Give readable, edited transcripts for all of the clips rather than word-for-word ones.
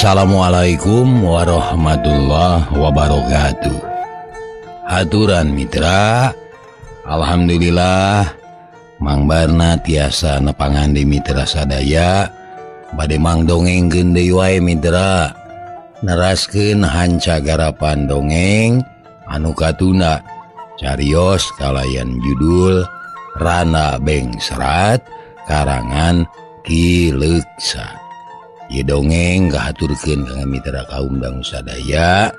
Assalamualaikum warahmatullahi wabarakatuh. Haturan mitra, alhamdulillah Mang Barna tiasa nepangan di mitra sadaya bade mang dongengkeun deui wae mitra, neraskeun hanca garapan dongeng anu katuna carios kalayan judul Rana Beng Serat karangan Ki Leuksa. Ieu dongeng kahaturkeun ka mitra kaum dangu sadaya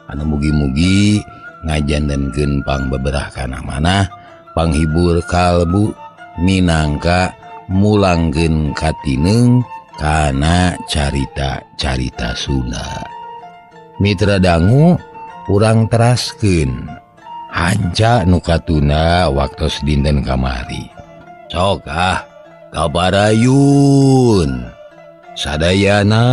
anu mugi-mugi ngajantenkeun pangbeberah kana manah, panghibur kalbu minangka mulangkeun katineng kana carita-carita Sunda. Mitra dangu urang teraskeun hanca nu katuna waktos dinten kamari. Sok kabarayun sadayana.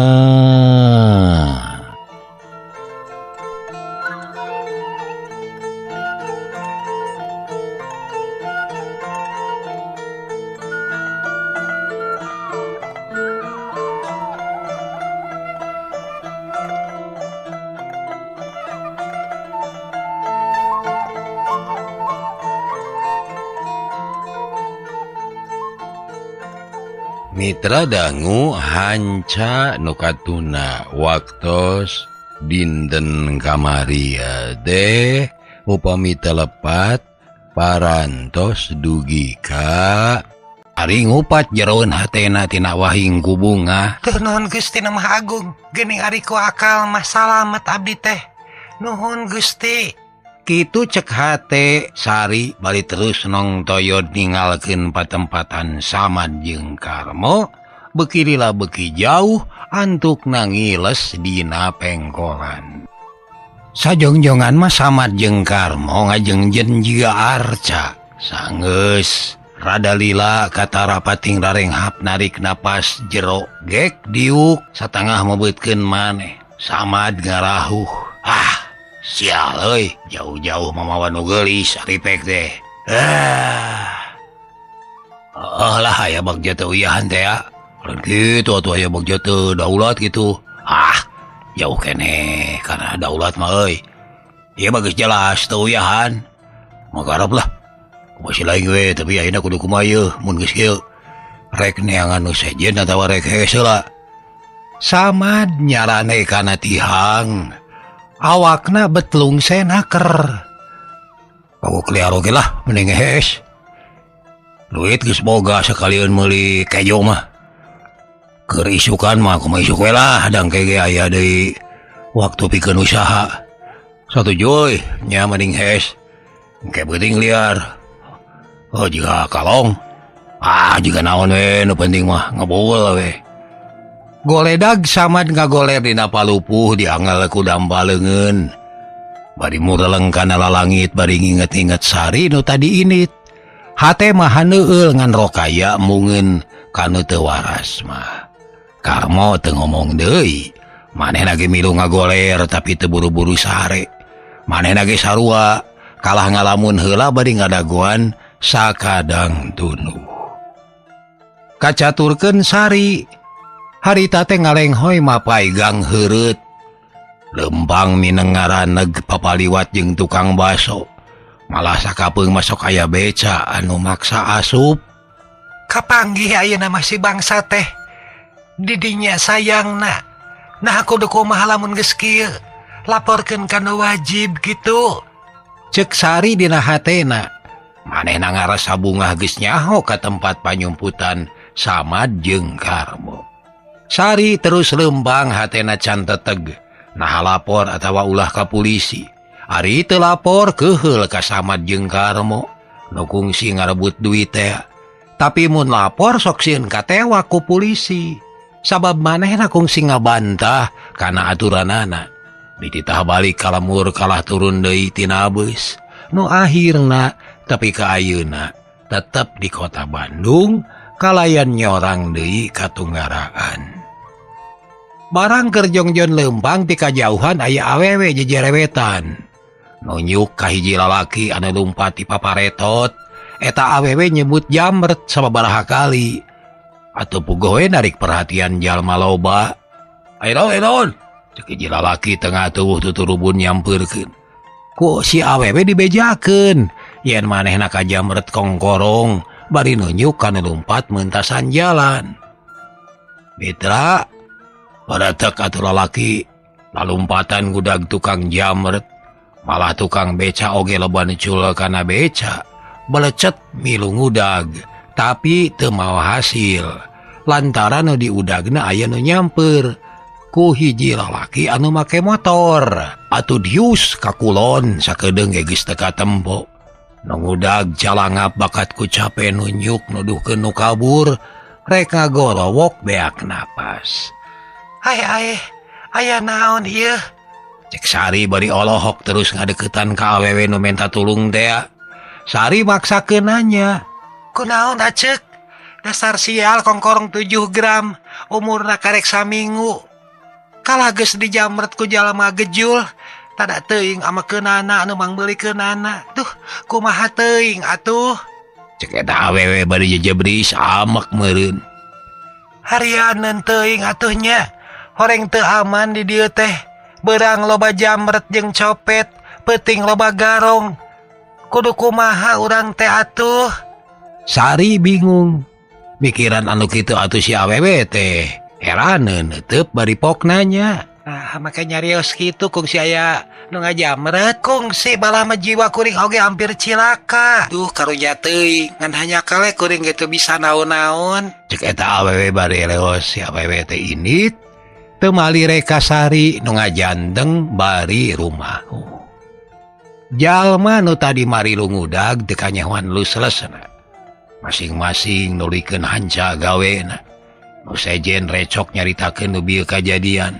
Mitra dangu hanca nu katuna waktos dinten kamari teh upami telepat parantos dugi ka ari ngupat jeroen hatena tina wahing kubunga. Teu nuhun Gusti Maha Agung, geuning ari ku akal mah salamet abdi teh. Nuhun Gusti. Kitu cek hate sari bari terus nong toyod ningalkeun patempatan Samad jeung Karmo, beuki lila beuki jauh antuk nangiles dina pengkolan. Sajongjongan mah Samad jeung Karmo ngajengjen jiga arca. Sanggeus rada lila katara pating rarenghap narik napas jero gek diuk satangah mebeutkeun maneh. Samad ngarahuh. Sial euy, jauh-jauh mamawa nu geulis aripek teh. Lah aya bagja teh uyahan teh ya. Lain kitu atuh aya bagja teh daulat kitu. Jauh keneh karena daulat mah euy. Ieu bagus jelas teu uyahan. Magarap lah. Masih lain we tapi ayeuna kudu kumaha ieu mun geus kieu. Rek neangan nu sejen atawa rek hese lah. Samad nyarane kana tihang. Awakna betlung senaker. Paguk liar oge lah mending ngehes. Duit geus boga sakalian meuli kejo mah. Keur isukan mah kumaha isuk we lah dangke ge aya deui waktu pikeun usaha. Satuju euy nya mending hes. Engke beuting liar. Jiga kalong. Jiga naon we nu penting mah ngabeul we. Goledag Samad ngagoler dina palupuh dianggal ku dambaleungeun. Bari mureleng kana lalangit bari nginget-inget sari nu tadi init. Hate mah haneueul ngan rokaya mungeun kanu teu waras mah. Karmo teu ngomong deui. Manehna ge milu ngagoler tapi teu buru-buru sare. Manehna ge sarua kalah ngalamun heula bari ngadagoan sakadang tunuh. Kacaturkeun sari. Harita teh ngalenghoy mapai gang heureut. Lempang minengaraneg papaliwat jeung tukang baso. Malah sakapeung masok aya beca anu maksa asup. Kapanggih ayeuna masih bangsa teh. Didinya sayangna. Nah kudu kumaha lamun geus kieu. Laporkeun kana wajib gitu. Cek sari dina hatena. Manehna ngarasa bungah geus nyaho ka tempat panyumputan Samad jeung Karmo. Sari terus lembang hatena can teteg. Nah lapor atawa ulah ka polisi. Ari teu lapor keheul ka Samad jeung Karmo. Nu kungsi ngarebut duit teh. Tapi mun lapor sok sieun katewa ku polisi. Sabab manehna kungsi ngabantah kana aturanana. Dititah balik kalamur kalah turun deui tina beus. Nu akhirna tapi ka ayeuna tetep di kota Bandung kalayan nyorang deui ka Tunggaraan. Barang kerjongjon lempang ti kajauhan aya awewe jejerewetan. Nunjuk ka hiji lalaki anu lumpat ti paparetot. Eta awewe nyebut Jamret sababaraha kali. Atuh puguh we narik perhatian jalma loba. Ayo cek hiji lalaki tengah tubuh tuturubun nyamperkeun. Ku si awewe dibejakeun. Yen manehna ka jamret kongkorong bari nunjuk kana lumpat meuntasan jalan. Mitra, pada tek atuh lalaki lalumpatan gudag tukang jamret. Malah tukang beca oge loba necul kana beca. Belecet milu ngudag, tapi teu mawa hasil. Lantaran nu diudagna aya nu nyamper ku hiji lalaki anu make motor. Atuh dius ka kulon sakedeung ge geus teu katempo. Nu ngudag jalangap bakat ku cape nunjuk nuduhkeun nu kabur, rek ngagorowok beak napas. Aya naon ieu? Cek Sari bari olohok terus ngadeukeutan ka awewe nu menta tulung teh. Sari maksakeun nanya. Kunaon acek? Dasar sial kongkorong 7 gram, umurna karek saminggu. Kalah geus dijamret ku jalma gejul, tada teuing amakeunana anu mangbelikeunana. Duh, kumaha teuing atuh? Cek eta awewe bari jejebri samek meureun. Harianeun teuing atuh nya. Horeng teu aman di dieu teh. Beurang loba jamret jeung copet, peuting loba garong. Kudu kumaha urang teh atuh? Sari bingung. Mikiran anu kitu atuh si awewe teh. Heraneun teup bari pok nanya. Make nyarios kitu kungsi aya nu ngajamret. Kungsi balah jiwa kuring oge hampir cilaka. Duh karunya teuing ngan hanya kale kuring gitu bisa naon-naon. Cek eta awewe bari leos si awewe teh indit. Teu mali reka Sari nu ngajandeng bari rumah. Jalma nu tadi mari lungudag teu kanyahoan luslesna. Masing-masing nulikeun hanca gawena. Nu sejen recok nyaritakeun nu bieu kajadian.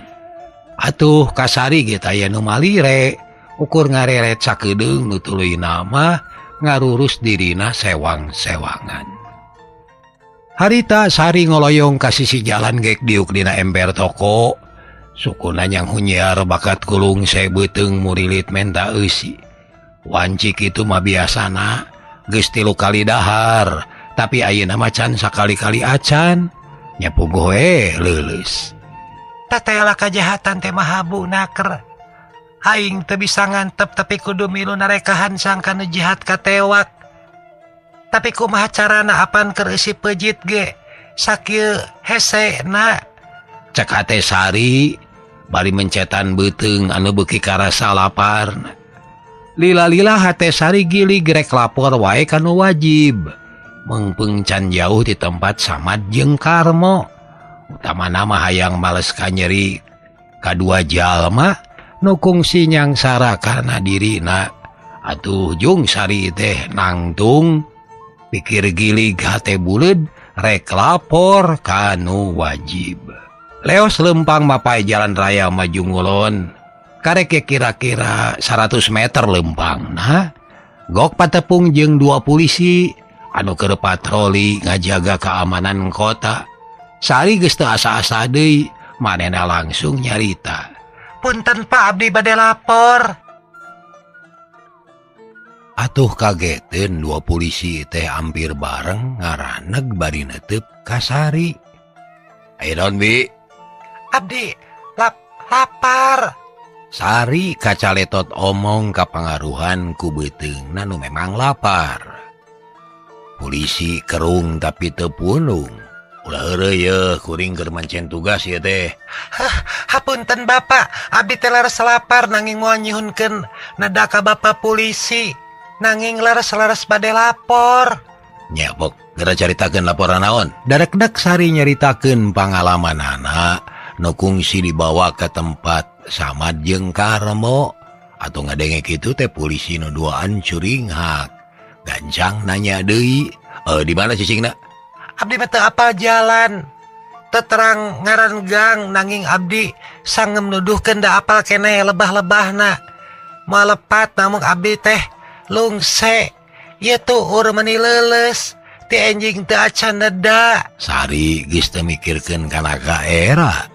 Atuh ka Sari ge aya nu malire, ukur ngareret sakedeung nu tuluy nama ngarurus dirina sewang-sewangan. Harita Sari ngoloyong ka sisi jalan gek diuk dina ember toko. Sukuna nyang hunyiar bakat kulung sebeuteung murilit menta eusi. Wancik itu mah biasana geus 3 kali dahar, tapi ayeuna macan sakali-kali acan. Nyapuguh we leuleus. Tatayalah kajahatan teh mahabu naker. Aing teu bisa ngantep tapi kudu milu narekahan sangka nu jihat katewak. Tapi kumaha carana apan keur eusi peujit ge? Sakieu hesena. Cek hate Sari bari mencetan beuteung anu beuki karasa lapar. Lila-lila hate Sari gilig rek lapor wae kanu wajib. Mengpeung can jauh di tempat Samad jeung Karmo. Utamana mah hayang males kanyeri kadua jalma nu kungsi nyangsara karena dirina. Atuh jung Sari teh nangtung pikir gilig hate buleud rek lapor kanu wajib. Leos lempang mapai jalan raya maju ngulon. Karek kira-kira 100 meter lempang. Nah, gok patepung jeung 2 polisi anu keur patroli ngajaga keamanan kota. Sari geus teu asa-asa deui, manehna langsung nyarita. Punten Pak, abdi bade lapor. Atuh kageteun 2 polisi teh hampir bareng ngaraneg bari neuteup ka Sari. Ayo naon Bi? Abdi lapar. Sari kacaletot omong kapangaruhan ku beuteungna nu memang lapar. Polisi kerung tapi teu punung. Ulah heureuy yeuh kuring keur mancen tugas ieu teh. Hapunten Bapak, abdi teh laras lapar nanging moal nyuhunkeun nada ka Bapak polisi. Nanging laras bade lapor. Nya pok, geura caritakeun laporan naon? Darekdek Sari nyaritakeun pangalamanana nu kungsi dibawa ke tempat Samad jeung Karmo. Atuh ngadenge kitu teh polisi nu duaan curinghak. Gancang nanya deui, di mana cicingna? Abdi mah teu apal jalan. Teu terang ngaran gang nanging abdi sangem nuduhkeun da apal keneh lebah-lebahna. Moal lepat namun abdi teh lungse. Ieu tuh urmeni leuleus. Ti enjing teu acan neda. Sari geus teu mikirkeun kana kaera.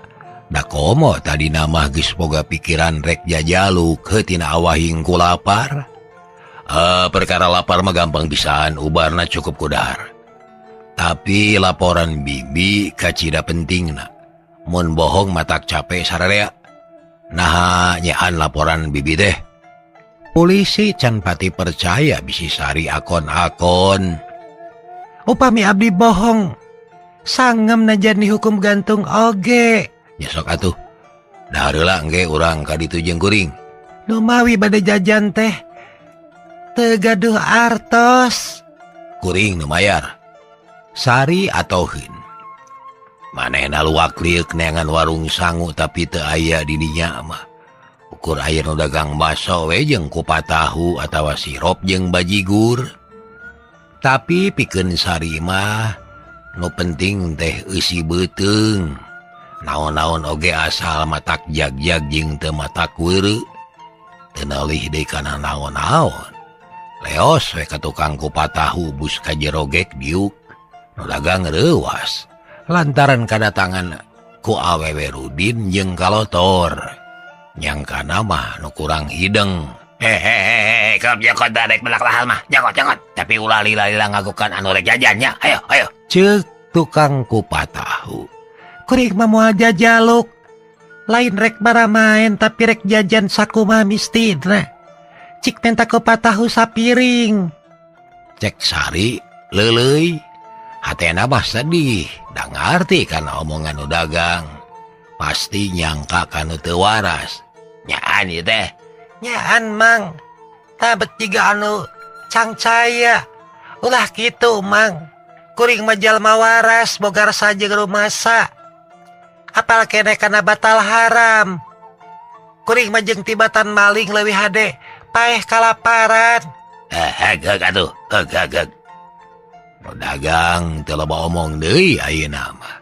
Da komo tadi nama geus boga pikiran rek jajaluk heutina awahing ku lapar. Perkara lapar mah gampang pisan, ubarna cukup kudar. Tapi laporan bibi kacida pentingna. mun bohong matak capek sararea. Nah nyaan laporan bibi teh. Polisi can pati percaya bisi Sari akon-akon. Upami abdi bohong, sangem najan dihukum gantung oge. Nyesok atuh. Dah heula engke urang ka ditu jeung kuring. Nu mawi bade jajan teh teu gaduh artos. Kuring nu mayar. Sari atoheun. Manehna luwak liuk neangan warung sangu tapi teu aya di dinya mah. Ukur aya nu dagang baso we jeung kupat tahu atawa sirop jeung bajigur. Tapi pikeun Sari mah nu penting teh eusi beuteung. Naon-naon oge asal matak jag-jag jeung teu matak weureu. Teu neulih deui kana naon-naon. Leos we ka tukang kupat tahu bus ka jero gek diuk. Nu dagang reuwas. Lantaran kadatangan ku awewe Rudin jeung kalotor. Nyangkana mah nu kurang hideng. Hehehe, kalau jokot dadek belak lahal mah, jokot. Tapi ulah lila ngagukan anu rek jajannya. Ayo. Ceuk tukang kupat tahu. Kuring mah moal jajaluk. Lain rek bara main tapi rek jajan sakumaha mistina. Cik minta kupat tahu sapiring. Cek Sari leuleuy. Hatena mah sedih. Da ngarti kana omongan nu dagang. Pasti nyangka kanu teu waras. Nyaan ieu teh. Nyaan mang. Tabet jiga anu cangcaya. Ulah kitu mang. Kuring mah jalma waras boga saja rumasa. Apal kene kana batal haram. Kuring mah jeung tibatan maling leuwih hade paeh kalaparan. Gag atuh. Gag. Nu dagang teu loba omong deui ayeuna mah.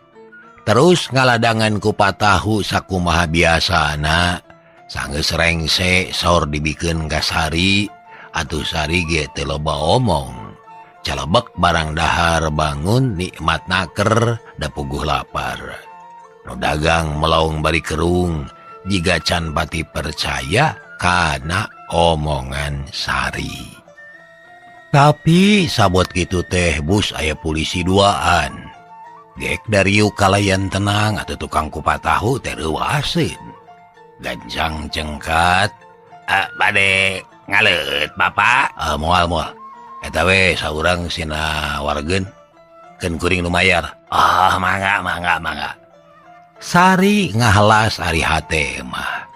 Terus ngaladangan kupat tahu sakumaha biasana. Sanggeus rengse saur dibikeun ka Sari. Atuh Sari ge teu loba omong. Calebek barang dahar bangun nikmat naker da puguh lapar. Nu dagang melaung bari kerung jiga can pati percaya kana omongan Sari. Tapi sabot kitu teh bus aya polisi duaan. Gek dari yuk kalayan tenang atau tukang kupat tahu teh reuwaseun. Ganjang cengkat. Bade ngaleut Bapak. Moal. Eta we saurang sina wargen. Keun kuring nu mayar. Oh, mangga. Sari ngahelas ari hate mah.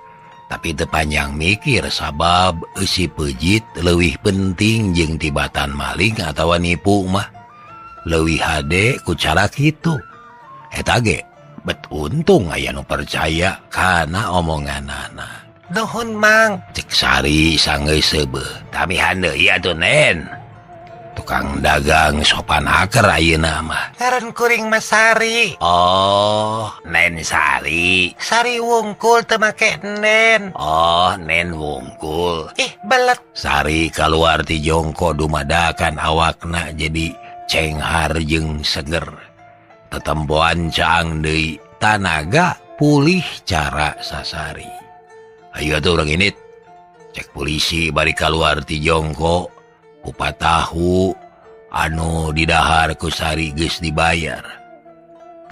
Tapi teu panjang mikir sabab eusi peujit leuwih penting jeung tibatan maling atawa nipu mah. Leuwih hade ku cara kitu. Eta ge bet untung aya nu percaya kana omonganana. Nuhun mang. Cek Sari sanggeus seubeuh. Tamihan deui atuh Nen. Tukang dagang sopan aker ayeuna mah. Ngaran kuring mah Sari. Oh, Nen Sari. Sari wungkul teu make Nen. Oh, Nen wungkul. Ih, belet. Sari kaluar ti jongko dumadakan awakna jadi cenghar jeung seger. Tetempoan caang deui tanaga pulih cara sasari. Ayo atuh urang init. Cek polisi bari kaluar ti jongko. Kupat tahu anu didahar ku Sari geus dibayar.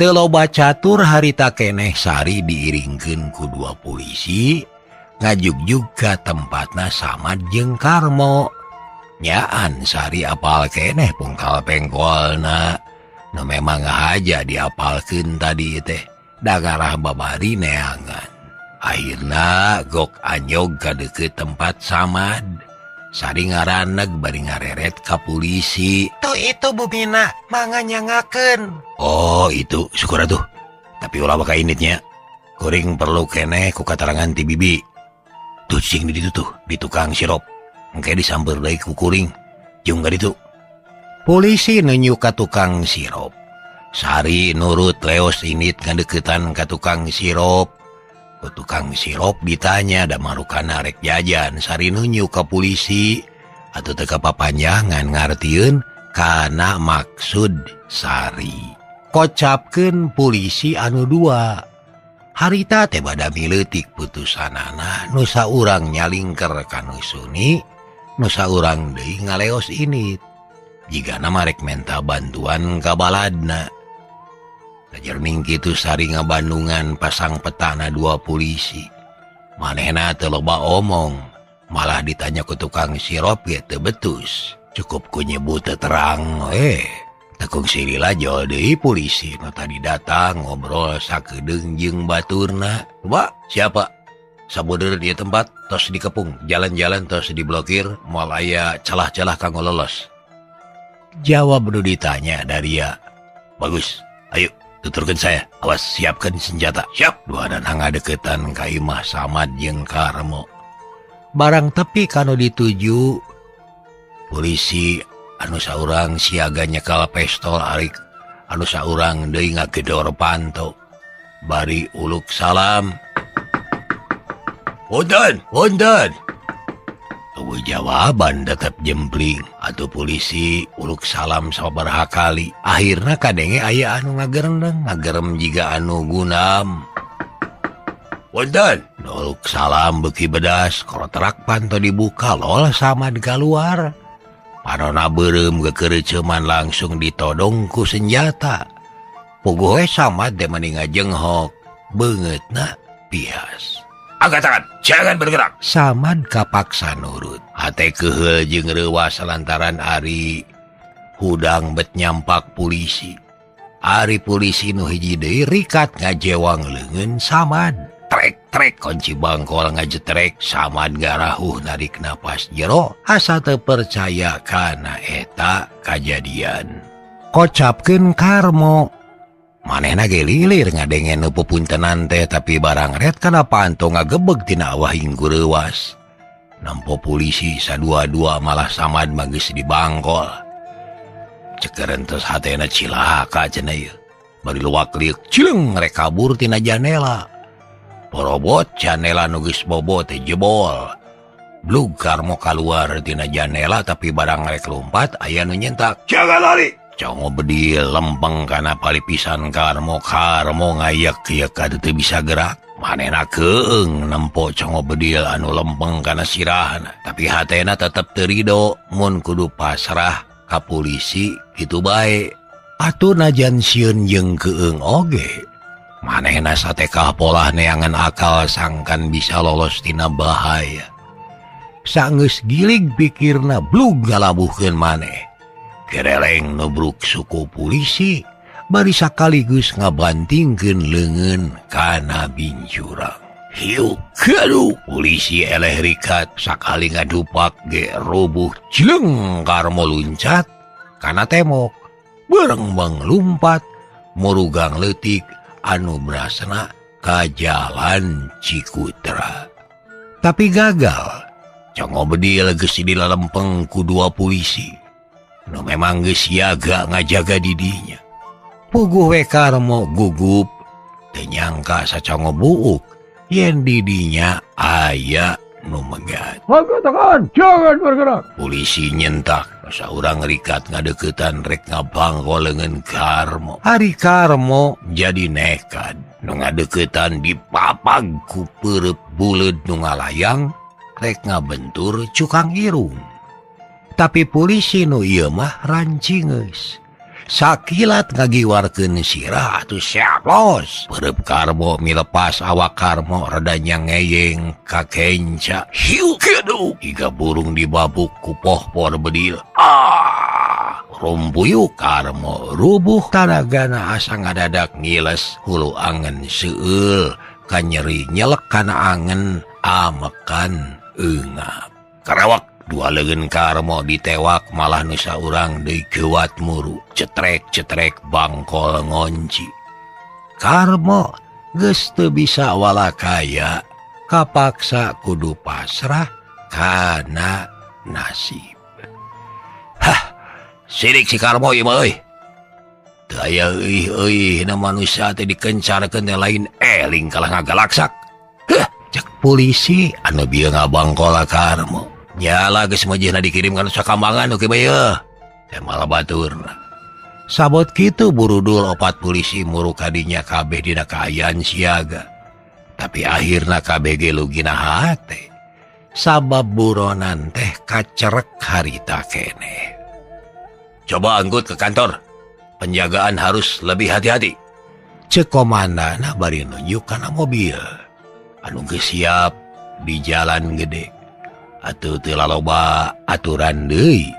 Teu loba catur harita keneh Sari diiringkeun ku dua polisi ngajugjug ka tempatna Samad jeung Karmo. Nyaan Sari apal keneh pungkal pengkolna. Nu memang haja diapalkeun tadi teh dagarah babari neangan. Akhirna gok anyog ka deukeut tempat Samad. Sari ngaraneg bari ngareret ka polisi. Tuh itu bumina mangga nyangakeun. Oh itu syukur atuh. Tapi ulah baka initnya. Kuring perlu keneh ku katerangan ti bibi. Tuh cing di ditu tuh di tukang sirop. Engke disamper deui ku kuring. Jeung ka ditu. Polisi nunyu ka tukang sirop. Sari nurut leos init ngadeuketan ka tukang sirop. Ku tukang sirop ditanya da marukana rek jajan. Sari nunyu ka polisi atuh teu kapapanjangan ngartieun kana maksud Sari. Kocapkeun polisi anu dua. Harita teh bada mileutik putusanana nu saurang nyalingker ka nu suni, nu saurang deui ngaleos init. Jigana marek menta bantuan ka baladna. Sajerning kitu sari ngabandungan pasang petana 2 polisi. Manehna teu loba omong, malah ditanya ku tukang sirop ge teu betus. Cukup ku nyebut terang tekung silila jol deui polisi nu tadi datang ngobrol sakedeung jeung baturna. Coba siapa? Sabuder di tempat tos dikepung, jalan-jalan tos diblokir, moal aya celah-celah kanggo lolos. Jawab nu ditanya Daria. Bagus, ayo tuturkeun saya. Awas siapkan senjata. Siap. Dua dan ngadeukeutan ka imah Samad jeung Karmo. Barang tepi kanu dituju, polisi anu saurang siaga nyekal pistol arik, anu saurang deui ngagedor panto. Bari uluk salam. Wonten, wonten. Eueuh jawaban tetep jempling. Atuh polisi uluk salam sabaraha kali. Akhirna kadenge aya anu ngagerem jiga anu gunam. Wonten. Uluk salam beuki bedas, korotrak panto dibuka lol Samad kaluar. Panona beureum gekeureuceuman langsung ditodong ku senjata. Puguh we Samad teh mani ngajenghok, beungeutna pias. Angkat tangan, jangan bergerak. Samad kapaksa nurut. Hate keheul jeung reuwas lantaran Ari hudang bet nyampak polisi. Ari polisi nu hiji deui rikat ngajewang leungeun Samad. Trek kunci bangkol ngajetrek. Samad garahuh narik napas jero. Asa teu percaya kana eta kajadian. Kocapkeun Karmo. Manehna ge lilir ngadengen nu pupuntenan teh, tapi barang ret kana panto ngagebeg tina awahing gureuwas. Nampo polisi sadua-dua malah Samad mah geus dibangkol. Ceukeureun tos hatena cilaka cenah ieu. Bari luwak liuk cileng rek kabur tina janela. Porobot janela nu geus bobo teh jebol. Blug Karmo kaluar tina janela tapi barang rek lompat aya nu nyentak. Jangan lari. Congo bedil lempeng kana palipisan Karmo ngayak-yak kada teu bisa gerak. Manehna keung nempo congo bedil anu lempeng kana sirahna, tapi hatena tetep teu ridho mun kudu pasrah ka polisi kitu bae. Atuh najan sieun jeung keung oge, manehna satekah polah neangan akal sangkan bisa lolos tina bahaya. Saenggeus gilig pikirna blug ngalabuhkeun maneh. Kereleng nubruk suku polisi, bari sakaligus ngabantingkeun leungeun kana binjurang. Hiu kadu polisi eleh rikat, sakali ngadupak ge rubuh cileng. Karmo luncat kana temok, beureng lumpat murugang leutik anu brasna ka jalan Cikutra. Tapi gagal. Congo bedil geus dilalempeng ku 2 polisi. Nu memang geus siaga ngajaga didinya. Puguh we Karmo gugup, teu nyangka sacongo buuk yen didinya aya nu megat. Angkat, jangan bergerak. Polisi nyentak, saurang rikat ngadeukeutan rek ngabangkol leungeun Karmo. Ari Karmo jadi nekat, nu ngadeukeutan dipapag ku peureup buleud nu ngalayang rek ngabentur cukang irung. Tapi polisi nu ieu mah rancingeus. Sakilat ngagiwarkeun sirah atuh siap los. Peureup Karmo milepas awak Karmo rada nyangeyeng ka kenca. Hiu kieu iga burung dibabuk ku pohpor bedil. Rumpuyuk Karmo rubuh tanagana asa ngadadak ngiles hulu angen seueul ka nyeri nyelek kana angen amekan eungap. Karawak 2 leungeun Karmo ditewak malah nu saurang deui keuat muru. Cetrek bangkol ngonci. Karmo geus teu bisa walakaya, kapaksa kudu pasrah kana nasib. Sirik si Karmo ieu mah euy. Teu aya euih-euihna manusia teh dikencarkeun teh lain eling kalah ngagalaksak. Cek polisi anu bieu ngabangkol Karmo. Nyala geus mejehna dikirim kana sakambangan oke bae yeuh. Teh malah baturna. Sabot kitu burudul 4 polisi muru kadinya kabeh dina kaayaan siaga. Tapi akhirna kabeh ge lugina hate. Sabab buronan teh kacerek harita keneh. Coba angkut ke kantor. Penjagaan harus lebih hati-hati. Cek komandana bari nunjuk kana mobil anu geus siap di jalan gede. Atuh teu laloba aturan deui.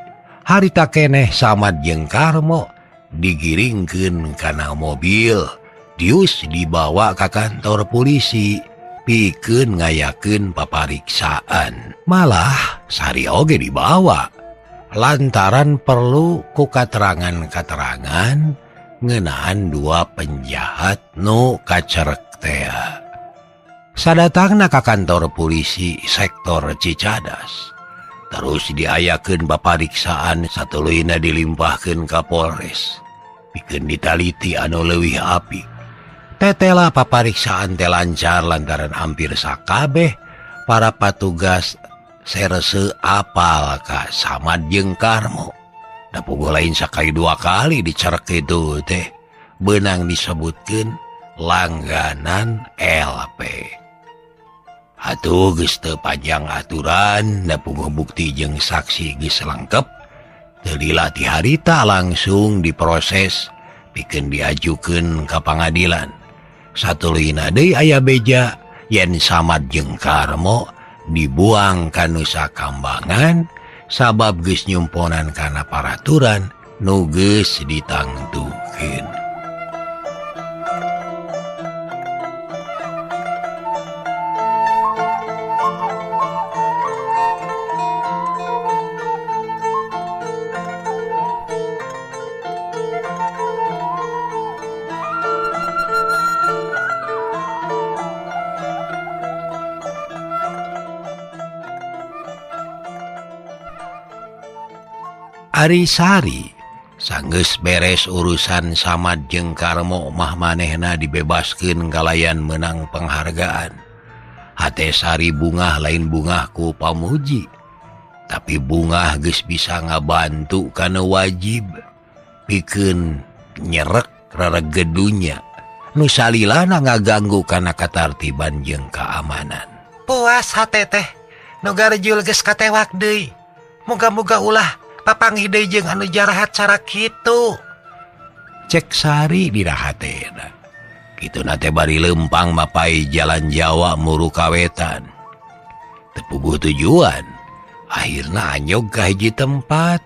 Harita keneh Samad jeung Karmo digiringkeun kana mobil, dius dibawa ka kantor polisi pikeun ngayakeun papariksaan. Malah Sari oge dibawa lantaran perlu ku katerangan-katerangan ngeunaan 2 penjahat nu kacerek teh. Sadatangna ka kantor polisi sektor Cicadas. Terus diayakeun papariksaan satuluyna dilimpahkeun ka Polres. Pikeun ditaliti anu leuwih apik. Tetela papariksaan teh lancar lantaran hampir sakabeh para patugas serese apal ka Samad jeung Karmo. Da puguh lain sakali 2 kali dicerek kitu teh beunang disebutkeun langganan LP. Atuh geus teu panjang aturan, da puguh bukti jeung saksi geus lengkep, teu dilatih harita langsung diproses pikeun diajukeun ka pangadilan. Satuluyna deui aya beja yen Samad jeung Karmo dibuang ka Nusa Kambangan sabab geus nyumponan kana paraturan nu geus ditangtukeun. Ari Sari sanggeus beres urusan Samad jeung Karmo mah manehna dibebaskeun kalayan menang penghargaan. Hate Sari bungah lain bungah ku pamuji, tapi bungah geus bisa ngabantu kana wajib pikeun nyerek reregedunya nu salilana ngaganggu kana katartiban jeung keamanan. Puas hate teh nu garjul geus katewak deui. Muga-muga ulah papanggih deui jeung anu jarahat cara kitu. Cek Sari dina hatena. Kituna teh bari lempang mapai jalan Jawa muru kawetan. Teu puguh tujuan. Akhirna anyog ka hiji tempat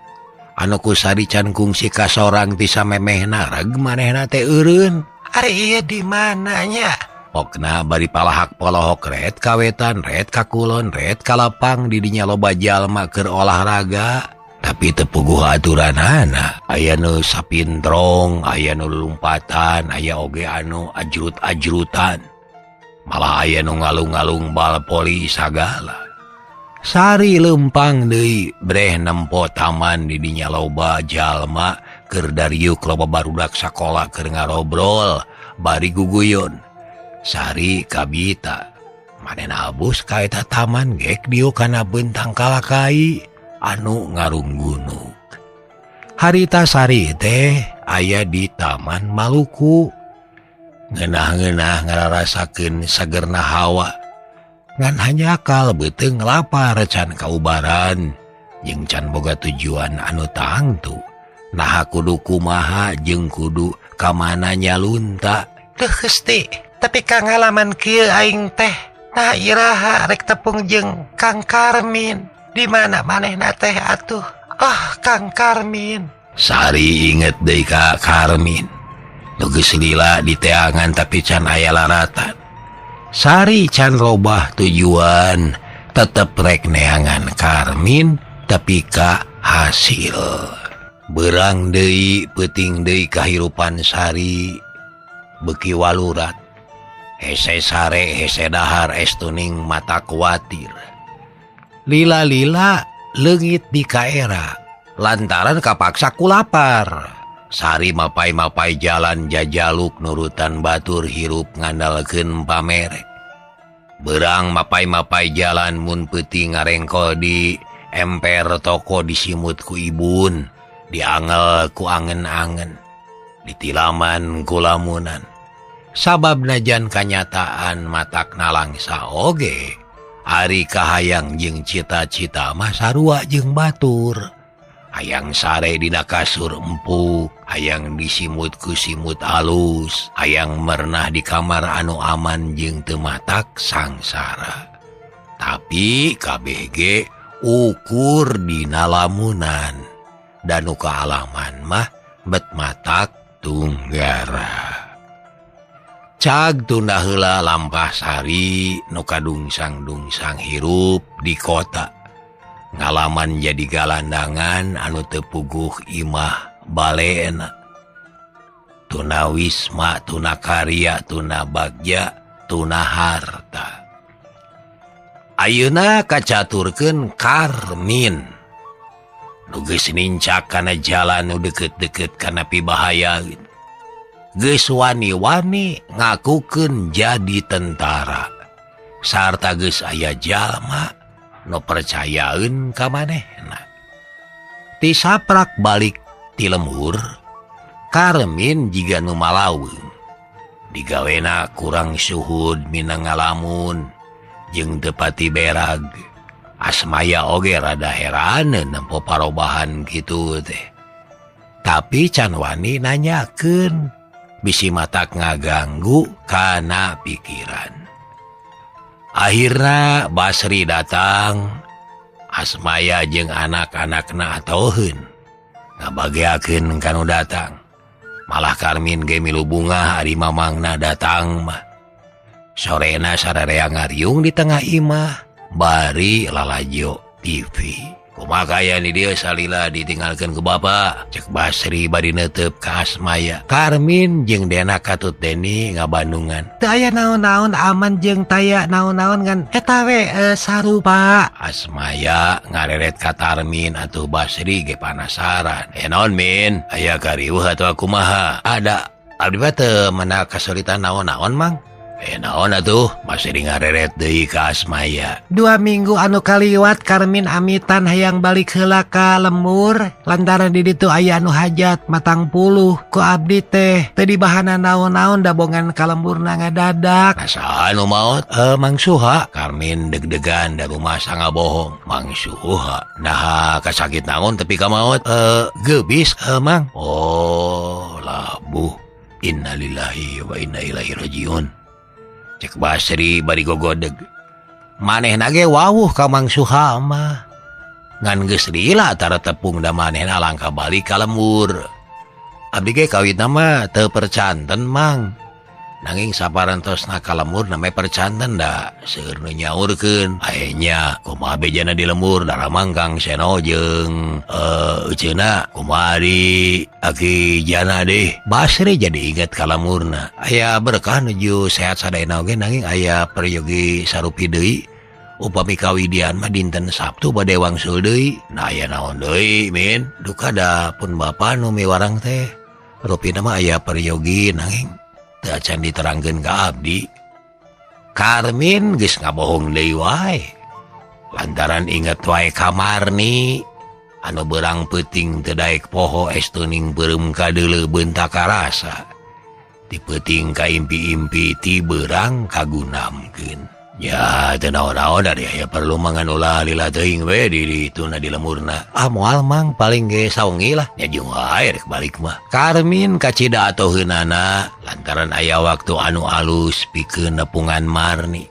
anu ku Sari can kungsi ka sorang ti samemehna reg manehna teh eureun. Ari ieu di mana nya? Pokna bari palahak polohok ret kawetan, ret ka kulon, ret ka lapang di dinya loba jalma keur olahraga. Tapi teu puguh aturanana, aya nu sapintrong, aya nu lumpatan, aya oge anu ajrut-ajrutan. Malah aya nu ngalung-ngalung bal poli sagala. Sari lempang deui breh nempo taman di dinya loba jalma keur dariuk loba barudak sakola keur ngarobrol bari guguyon. Sari kabita, manehna abus ka eta taman gek dieu kana bentang kalakai anu ngarung gunung. Harita Sari teh aya di Taman Maluku. Ngeunah-ngeunah ngararasakeun sagerna hawa. Ngan hanyakal beuteung lapar can kaubaran jeung can boga tujuan anu tangtu. Nah kudu kumaha jeung kudu ka mana nyalunta. Teuh Gusti, tapi ka ngalaman kieu aing teh nah iraha rek tepung jeung Kang Karmin. Di mana manehna teh atuh? Kang Karmin. Sari inget deui ka Karmin. Nu geus lila di teangan tapi can aya laratan. Sari can robah tujuan, tetep rek neangan Karmin tapi ka hasil. Beurang deui peuting deui kahirupan Sari beuki walurat. Hese sare hese dahar estuning mata kuatir. Lila-lila leungit di kaera lantaran kapaksa ku lapar. Sari mapai-mapai jalan jajaluk nurutan batur hirup ngandalkeun pamere. Beurang mapai-mapai jalan mun peuting ngarengkol di emper toko disimut ku ibun, diangel ku angen-angen, ditilaman ku lamunan. Sabab najan kanyataan matakna langsa oge. Ari kahayang jeung cita-cita mah sarua jeung batur. hayang sare dina kasur empuk, hayang disimut ku simut alus, hayang mernah di kamar anu aman jeung teu matak sangsara. Tapi KBG ukur dina lamunan, dan nu kaalaman mah bet matak tunggara. Cag tunda heula lampah sari nu kadungsang-dungsang hirup di kota. Ngalaman jadi galandangan anu teu puguh imah balena. Tuna wisma, tuna karya, tuna bagja, tuna harta. Ayeuna kacaturkeun Karmin. Nu geus nincak kana jalan nu deket-deket kana pibahaya. Geus wani-wani ngakukeun jadi tentara. Sarta geus aya jalma nu percayaeun ka manehna. Ti saprak balik ti lembur, Karmin jiga nu malaweung. Digawena kurang suhud mina ngalamun jeung teu pati berag. Asmaya oge rada heraneun nempo parobahan kitu teh. Tapi can wani nanyakeun, bisi matak ngaganggu kana pikiran. Akhirna Basri datang, Asmaya jeung anak-anakna atoheun ngabageakeun kanu datang. Malah Karmin ge milu bunga ari mamangna datang mah. Sorena sararea ngariung di tengah imah, bari lalajo TV. Kumaha aya ni dieu salila ditinggalkeun ku bapa, cek Basri bari neuteup ka Asmaya. Karmin jeung Dena Katut Deni ngabandungan. Teu aya naon-naon aman jeung taya naon-naon ngan eta we sarupa. Asmaya ngareret ka Tarmin atuh Basri ge panasaran. Naon Min? Aya karieuh atuh kumaha? Ada abdi mah teu meunang kasulitan naon-naon Mang. Naon atuh? Basri ngareret deui ka Asmaya. 2 minggu anu kaliwat Karmin amitan hayang balik heula ka lembur lantaran di ditu aya anu hajat matang puluh ku abdi teh teu dibahana naon-naon dabongan ka lemburna ngadadak. Asa anu maot? Mang Suha. Karmin deg-degan da rumah sanga bohong. Mang Suha. Nah kasakit naon tapi ka maot? Geubis Mang. Oh labuh. Innalillahi wa inna ilaihi rajiun. Cek Basri bari gogodeg. Manehna ge wawuh ka Mang Suha mah. Ngan geus lila tara tepung da manehna langkah balik ka lembur. Abdi ge kawitna mah teu percanten Mang. Nanging saparentosna ka lembur name percanten da seueur nu nyaurkeun. Ayeuna kumaha bejana di lembur daramang Kang Seno jeung euceuna kumaha di Aki Jana deh. Basri jadi inget ka lemurna. Aya berkah nuju sehat sadayana oge nanging aya peryogi sarupi deui. Upami kawidian mah dinten Sabtu bade wangsul deui. Nah aya naon deui Min? Duka da pun bapa nu miwarang teh. Rupina mah aya peryogi nanging teu acan diterangkeun ka abdi. Karmin geus ngabohong deui wae. Lantaran inget wae Kamarni anu beurang peuting teu daek poho estuning beureum kadeuleu beuntak karasa. Ti peuting ka impi-impi ti beurang kagunamkeun. Ya teu naon-naon ari aya perlu mangan ulah lila teuing we di dituna di lemurna. Moal Mang paling ge sawengi lah. Nya jeung wae rek balik mah. Karmin kacida atoheunana lantaran aya waktu anu alus pikeun nepungan Marni.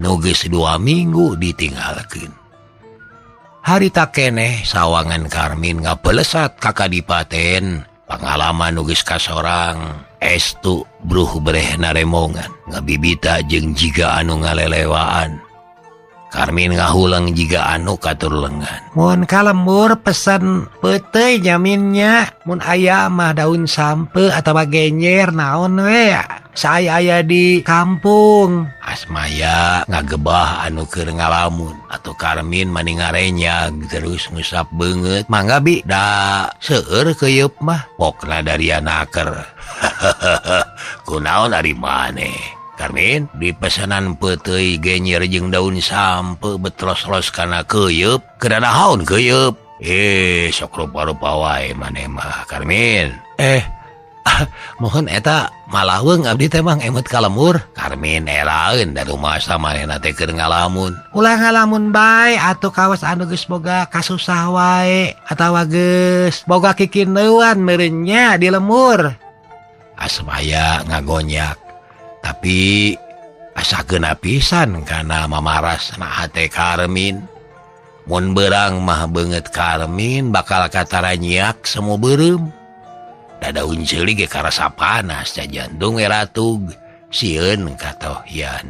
Nu geus 2 minggu ditinggalkeun. Harita keneh sawangan Karmin ngapelesat ka kadipaten. Pangalaman nu geus kasorang estu bruh brehna remongan ngabibita jeung jiga anu ngalelewaan. Karmin ngahulang jiga anu katur lengan. Mun ka lembur pesen peuteuy jaminnya. Mun aya mah daun sampe atawa genyer naon we saya di kampung. Asmaya ngagebah anu keur ngalamun atuh Karmin mani ngarenyag terus ngusap beungeut. Mangga Bi da seueur keuyeub mah pokna dari anaker. Kunaon ari maneh? Karmin di pesanan peuteuy genyer jeung daun sampe betros-los kana keuyeub. Keudana haun keuyeub? Sok rupa-rupa wae maneh mah Karmin. Mohon eta malaweng abdi teh Mang emut ka lemur. Karmin eraeun da rumah samanehna teh keur ngalamun. Ulah ngalamun bae atuh kawas anu geus boga kasusah wae atawa geus boga kikineuan meureun nya di lemur. Asmaya ngagonyak. Tapi asakeun pisan kana mamarasna hate Karmin. Mun beurang mah beungeut Karmin bakal kataranyiak semu beureum. Dadaun ceulik ge karasa panas ca jantung we ratug. Sieun katohyan.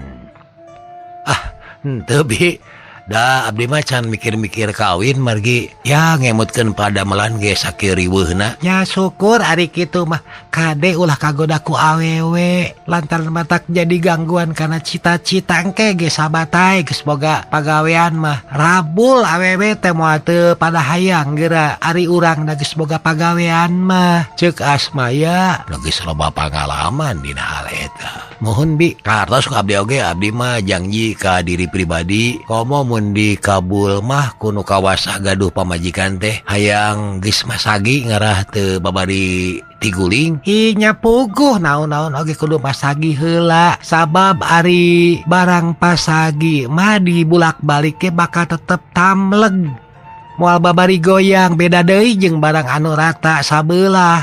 Henteu Bi. Da abdi mah can mikir-mikir kawin margi ya ngemutkeun padamelan ge sakieu riweuhna. Ya syukur ari kitu mah kade ulah kagoda ku awewe lantaran matak jadi gangguan karena cita-cita engke ge sabatay geus boga pagawean mah rabul awewe teh moal teu pada hayang geura ari urang da geus boga pagawean mah ceuk Asmaya Geus loba pangalaman dina hal eta. mohon Bi Kartos ku abdi oge abdi mah janji ka diri pribadi komo mun di Kabul mah kuno kawasa gaduh pamajikan teh hayang geus masagi ngarah teu babari tiguling. Nya puguh naon-naon oge kudu pasagi heula sabab ari barang pasagi mah dibulak-balik ke bakal tetep tamleg moal babari goyang beda deui jeung barang anu rata sabelah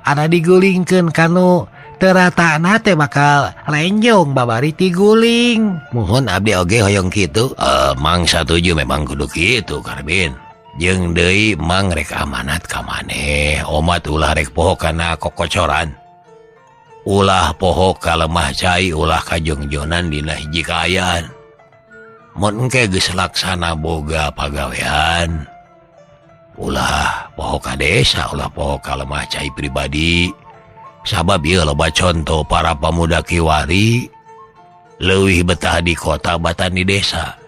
ada digulingkeun kanu terata teh bakal lenjong babari tiguling. Mohon abdi oge hoyong kitu. Mang satuju memang kudu kitu Karmin. Jeung deui mang rek amanat ka maneh. Omat ulah rek poho kana kokocoran. Ulah poho ka lemah cai ulah kajongjonan dina hiji kaayaan. Mun engke geus laksana boga pagawean. Ulah poho ka desa, ulah poho ka lemah cai pribadi. Sabab ieu loba contoh para pemuda kiwari leuwih betah di kota batan di desa.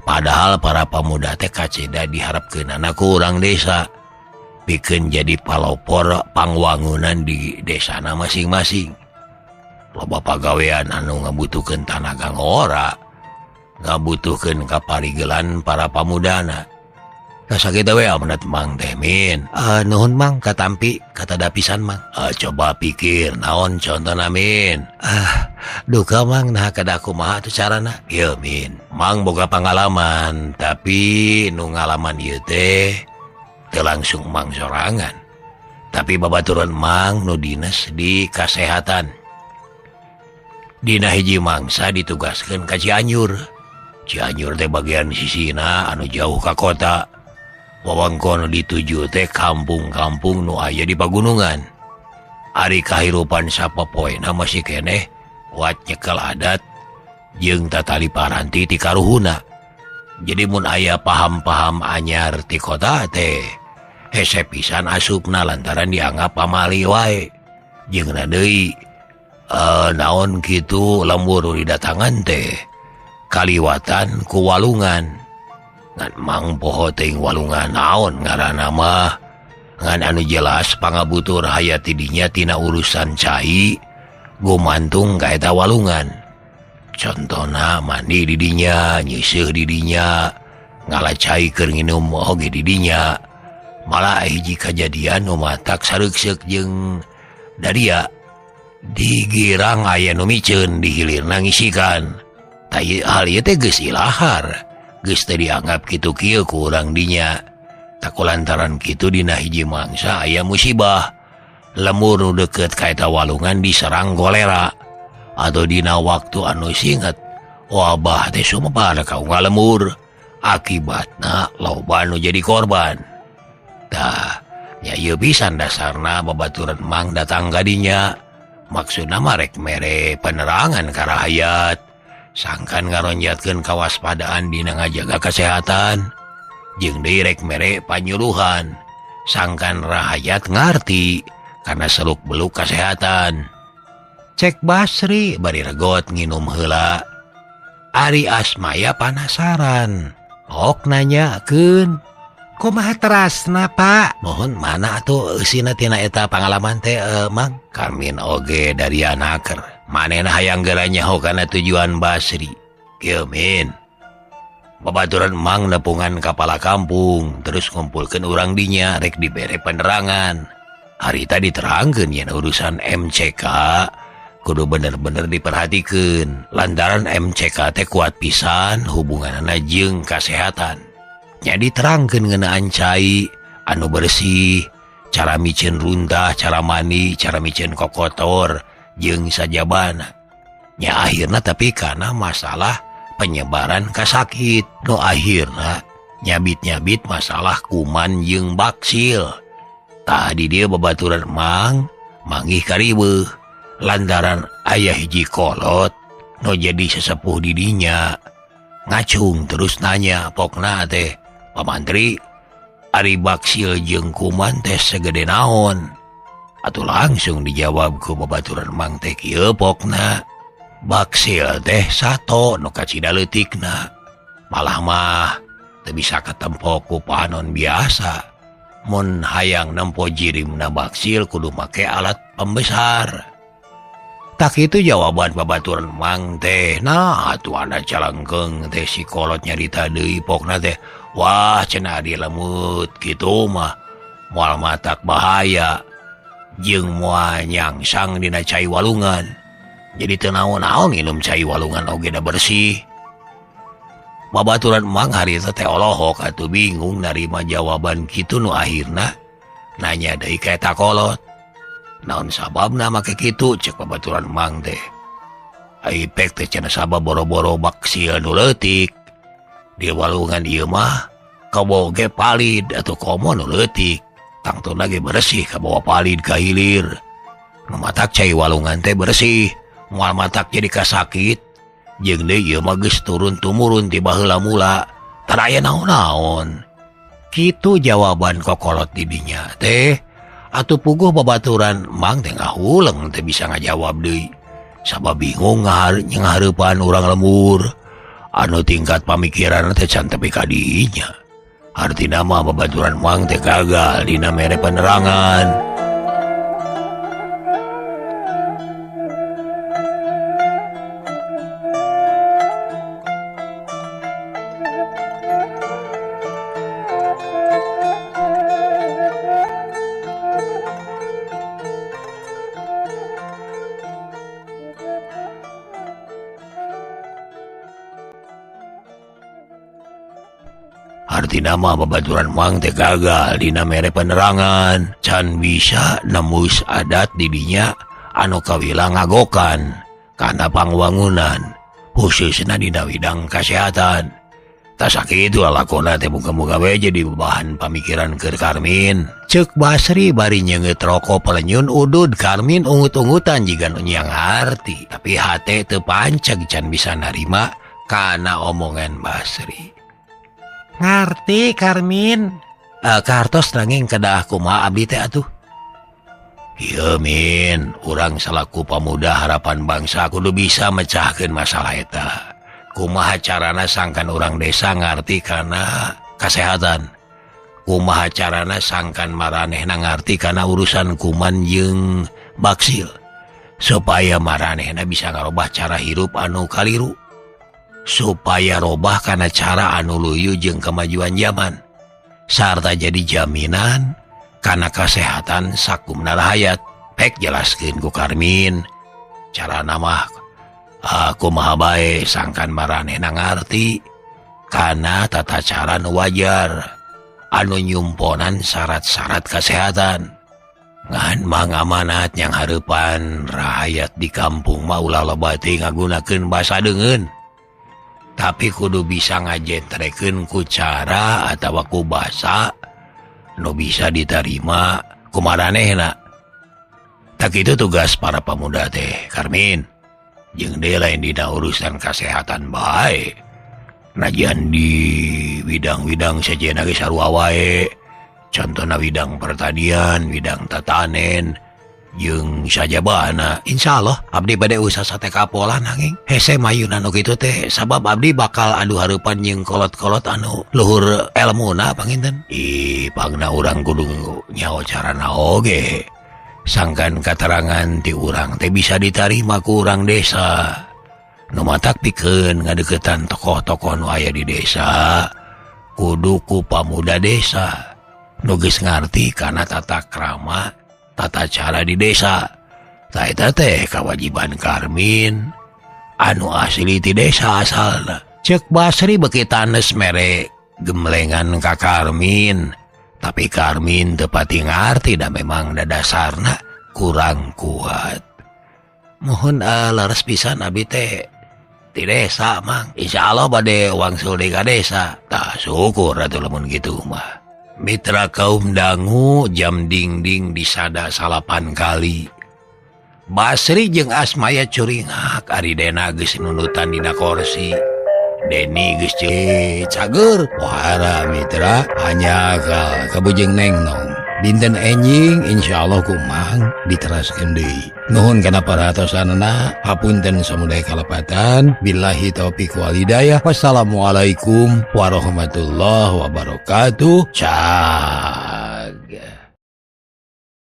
Padahal para pemuda teh kaceda diharapkeunana ku urang desa pikeun jadi palopor pangwangunan di desana masing-masing. Loba pagawean anu ngabutuhkeun tanaga ngora, ngabutuhkeun kaparigelan para pamudana. Sakitu we amanat Mang teh Min. Nuhun Mang katampi kata dapisan Mang. Coba pikir naon contona Min. Duka Mang nah kada kumaha teh carana. Ieu Min, Mang boga pangalaman, tapi nu ngalaman ieu teh teu langsung Mang sorangan. Tapi babaturan Mang nu dinas di kasehatan. Dina hiji mangsa ditugaskeun ka Cianjur. Cianjur teh bagian sisina anu jauh ka kota. Wewengkon dituju teh kampung-kampung nu aya di pagunungan. Ari kahirupan sapopoena masih keneh kuat nyekel adat jeung tatali paranti ti karuhuna. Jadi mun aya paham-paham anyar ti kota teh hese pisan asupna lantaran dianggap pamali wae. Jeung deui naon kitu lembur didatangan teh kaliwatan ku walungan. Ngan Mang poho teuing walungan naon ngaranna mah ngan anu jelas pangabutur hayati dinya tina urusan cai gumantung ka eta walungan. Contona mandi di dinya, nyiseuh di dinya, ngalacai keur nginum oge di dinya. Malah hiji kajadian nu matak sareukseuk jeung dadia digirang aya nu miceun dihilirna ngisikan. Tai hal ieu teh geus ilahar. Geus teh dianggap kitu kieu ku urang dinya. Tak lantaran kitu dina hiji mangsa aya musibah. Lemur nu deukeut ka eta walungan diserang kolera. Atau dina waktu anu singkat wabah teh sumebar ka lemur. Akibatna loba nu jadi korban. Tah, nya ieu pisan dasarna babaturan Mang datang ka dinya. Maksudna mah rek mere penerangan ka rakyat. Sangkan ngaronjatkeun kawaspadaan dina ngajaga kesehatan jeung deui rek mere panyuruhan sangkan rakyat ngarti kana seluk-beluk kesehatan. Cek Basri Bari regot nginum heula. Ari Asmaya penasaran. Ok nanyakeun kumaha terasna Pak. Mohon mana atuh eusina tina eta pangalaman teh Mang. Karmin oge dari anaker. Manehna hayang geura nyaho kana tujuan Basri. Kieu Min. Babaturan Mang nepungan kapala kampung terus ngumpulkeun urang dinya rek dibere penerangan. harita diterangkeun yen urusan MCK kudu bener-bener diperhatikeun lantaran MCK teh kuat pisan hubunganna jeung kasehatan. Nya diterangkeun ngeunaan cai anu bersih, cara micin runtah, cara mandi, cara micin kokotor jeung sajabana. Nya akhirna tapi karena masalah penyebaran kasakit nu akhirna nyabit-nyabit masalah kuman jeung baksil. Tadi dia babaturan manggih karibeuh lantaran aya hiji kolot no jadi sesepuh didinya ngacung terus nanya pokna teh, "Pamantri, ari baksil jeung kuman teh segede naon?" Atuh langsung dijawab ku babaturan mang teh kieu pokna, "Baksil teh sato nu kacida leutikna, malah mah teu bisa katempo ku panon biasa. Mun hayang nempo jirimna baksil kudu make alat pembesar." Tak itu jawaban babaturan mang teh. Nah atuh anda calangkeung teh si kolot nyarita deui pokna teh, "Wah cenah dia lemut kitu mah moal matak bahaya jeung moal nyangsang dina cai walungan. Jadi teu naon-naon nginum cai walungan oge da bersih." Babaturan mang harita teh olohok atuh bingung narima jawaban kitu nu akhirna nanya deui ka eta kolot, "Naon sababna make kitu?" cek babaturan mang teh. "Aipek teh cenah sabab boro-boro baksil nu leutik. Di walungan ieu mah kaboge palid atuh komo nu leutik. Tangtuna ge bersih kabawa palid ka hilir. Nu matak cai walungan teh bersih, moal matak jadi kasakit. Jeung deui ieu mah geus turun-tumurun ti baheula mula, tara aya naon-naon." Kitu jawaban kokolot didinya teh. Atuh puguh babaturan mang teh ngahuleng teh bisa ngajawab deui. Sabab bingung ngahareupan urang lembur anu tingkat pamikiran teh can tepi ka dinya. Artina mah babaturan mang teh gagal dina mere penerangan. Artina mah babaturan mang teh gagal dina mere penerangan, can bisa nembus adat didinya anu kawila ngagokan kana pangwangunan khususna dina bidang kasehatan. Tak sakitu lalakona teh muga-muga we jadi bahan pamikiran keur Karmin. Ceuk Basri bari nyeungeut rokok pelenyun udud Karmin ungut-ungutan jiga nu nyang arti, tapi hate teu panceg can bisa narima kana omongan Basri. Ngarti Karmin. Kartos nanging kedah kumaha abdi teh atuh. Ieu Min, urang salaku pamuda harapan bangsa kudu bisa mecahkeun masalah eta. Kumaha carana sangkan urang desa ngarti kana kasehatan. Kumaha carana sangkan maranehna ngarti kana urusan kuman jeung baksil. Supaya maranehna bisa ngarobah cara hirup anu kaliru. Supaya robah kana cara anu luyu jeung kemajuan zaman. Sarta jadi jaminan kana kasehatan sakumna hayat. Pek jelaskeun ku Karmin. Carana mah kumaha bae sangkan maranehna ngarti kana tata cara nu wajar anu nyumponan syarat-syarat kasehatan. Ngan mangamanat yang hareupan rakyat di kampung mah ulah loba teh ngagunakeun basa deungeun. Tapi kudu bisa ngajentrekeun ku cara atawa ku basa nu bisa diterima ku maranehna. Tak itu tugas para pemuda teh, Karmin. Jeung deui lain dina urusan kasehatan bae. Najan di bidang-bidang sejenna ge sarua wae. Contona bidang pertanian, bidang tatanen, jeung sajabana. Insyaallah abdi bade usaha sate kapola nanging hese mayuna nu kitu teh sabab abdi bakal adu hareupan jeung kolot-kolot anu luhur elmuna panginten. Pangna urang kudu nyaho carana oge. Sangkan katerangan ti urang teh bisa ditarima ku urang desa. Nu matak pikeun ngadeuketan tokoh-tokoh nu aya di desa kudu ku pamuda desa nu geus ngarti kana tata krama tata cara di desa. Eta teh kewajiban Karmin anu asli ti desa asalna. Cek Basri beki tanes mere gemlengan ka Karmin, tapi Karmin teu pati ngarti da memang da dasarna kurang kuat. Mohon laras pisan abi teh ti desa mang. Insyaallah bade wangsul di ka desa. Tah syukur atuh lamun kitu mah. Mitra kaum dangu jam dingding disada 8 kali. Basri jeung Asmaya curingak ari dena geus nunutan dina kursi. Deni geus cager. Wahara mitra hanya ka bujeng neng nong. Dinten enjing insyaallah kumang diteraskeun deui. Nuhun kana paratosanna, hapunten samudaya kalepatan. Billahi taufiq wal hidayah. Wassalamualaikum warahmatullahi wabarakatuh. Ciao.